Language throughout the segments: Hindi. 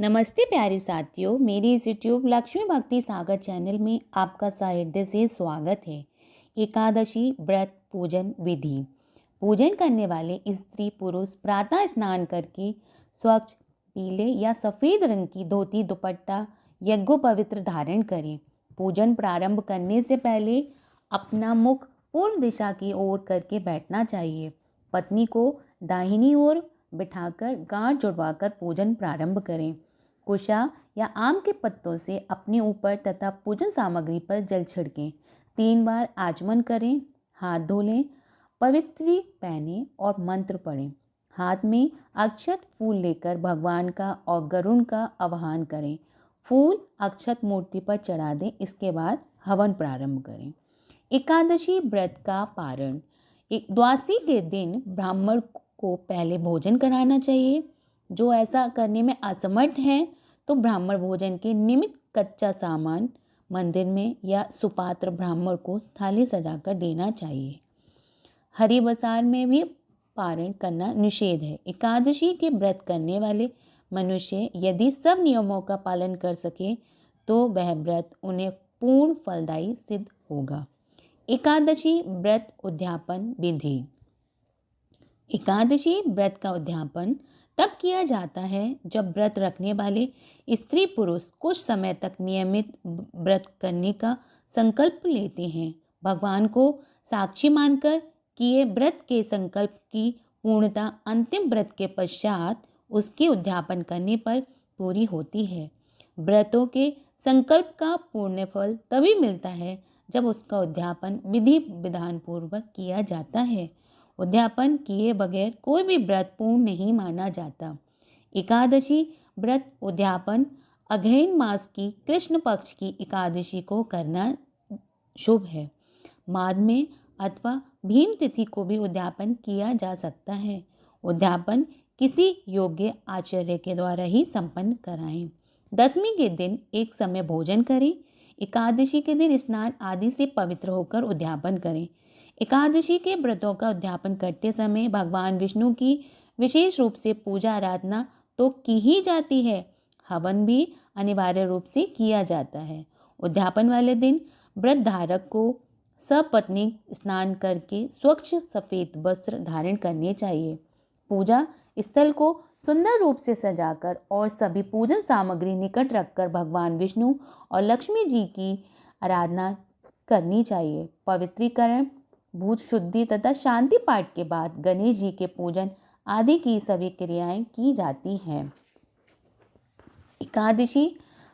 नमस्ते प्यारे साथियों, मेरी इस यूट्यूब लक्ष्मी भक्ति सागर चैनल में आपका साहित्य से स्वागत है। एकादशी व्रत पूजन विधि। पूजन करने वाले स्त्री पुरुष प्रातः स्नान करके स्वच्छ पीले या सफ़ेद रंग की धोती दुपट्टा यज्ञोपवित्र धारण करें। पूजन प्रारंभ करने से पहले अपना मुख पूर्व दिशा की ओर करके बैठना चाहिए। पत्नी को दाहिनी ओर बिठाकर गांठ जुड़वाकर पूजन प्रारंभ करें। कुशा या आम के पत्तों से अपने ऊपर तथा पूजन सामग्री पर जल छिड़कें। 3 बार आचमन करें, हाथ धो लें, पवित्री पहने और मंत्र पढ़ें। हाथ में अक्षत फूल लेकर भगवान का और गरुण का आवाहन करें। फूल अक्षत मूर्ति पर चढ़ा दें। इसके बाद हवन प्रारंभ करें। एकादशी व्रत का पारण। द्वादशी के दिन ब्राह्मण को पहले भोजन कराना चाहिए। जो ऐसा करने में असमर्थ हैं तो ब्राह्मण भोजन के निमित्त कच्चा सामान मंदिर में या सुपात्र ब्राह्मण को थाली सजाकर देना चाहिए। हरी बसार में भी पारण करना निषेध है। एकादशी के व्रत करने वाले मनुष्य यदि सब नियमों का पालन कर सके तो वह व्रत उन्हें पूर्ण फलदायी सिद्ध होगा। एकादशी व्रत उद्यापन विधि। एकादशी व्रत का उद्यापन तब किया जाता है जब व्रत रखने वाले स्त्री पुरुष कुछ समय तक नियमित व्रत करने का संकल्प लेते हैं। भगवान को साक्षी मानकर किए व्रत के संकल्प की पूर्णता अंतिम व्रत के पश्चात उसके उद्यापन करने पर पूरी होती है। व्रतों के संकल्प का पूर्ण फल तभी मिलता है जब उसका उद्यापन विधि विधान पूर्वक किया जाता है। उद्यापन किए बगैर कोई भी व्रत पूर्ण नहीं माना जाता। एकादशी व्रत उद्यापन अग्रहण मास की कृष्ण पक्ष की एकादशी को करना शुभ है। माघ में अथवा भीम तिथि को भी उद्यापन किया जा सकता है। उद्यापन किसी योग्य आचार्य के द्वारा ही संपन्न कराएं। दशमी के दिन एक समय भोजन करें। एकादशी के दिन स्नान आदि से पवित्र होकर उद्यापन करें। एकादशी के व्रतों का उद्यापन करते समय भगवान विष्णु की विशेष रूप से पूजा आराधना तो की ही जाती है, हवन भी अनिवार्य रूप से किया जाता है। उद्यापन वाले दिन व्रत धारक को सपत्नी स्नान करके स्वच्छ सफ़ेद वस्त्र धारण करने चाहिए। पूजा स्थल को सुंदर रूप से सजाकर और सभी पूजन सामग्री निकट रखकर भगवान विष्णु और लक्ष्मी जी की आराधना करनी चाहिए। पवित्रीकरण, भूत शुद्धि तथा शांति पाठ के बाद गणेश जी के पूजन आदि की सभी क्रियाएं की जाती हैं। एकादशी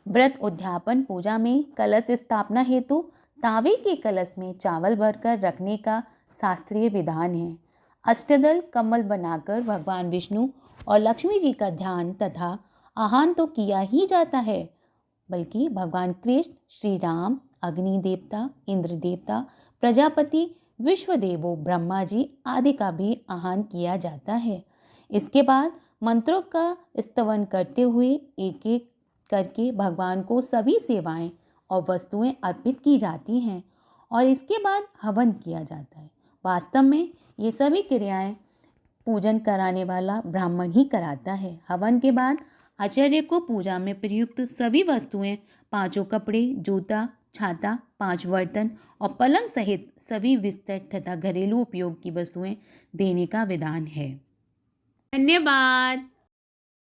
व्रत उद्यापन पूजा में कलश स्थापना हेतु तांबे के कलश में चावल भरकर रखने का शास्त्रीय विधान है। अष्टदल कमल बनाकर भगवान विष्णु और लक्ष्मी जी का ध्यान तथा आह्वान तो किया ही जाता है, बल्कि भगवान कृष्ण, श्री राम, अग्नि देवता, इंद्र देवता, प्रजापति, विश्वदेवों, ब्रह्मा जी आदि का भी आह्वान किया जाता है। इसके बाद मंत्रों का स्तवन करते हुए एक एक करके भगवान को सभी सेवाएं और वस्तुएं अर्पित की जाती हैं और इसके बाद हवन किया जाता है। वास्तव में ये सभी क्रियाएं पूजन कराने वाला ब्राह्मण ही कराता है। हवन के बाद आचार्य को पूजा में प्रयुक्त सभी वस्तुएं, 5 कपड़े, जूता, छाता, 5 बर्तन और पलंग सहित सभी बिस्तर तथा घरेलू उपयोग की वस्तुएं देने का विधान है। धन्यवाद।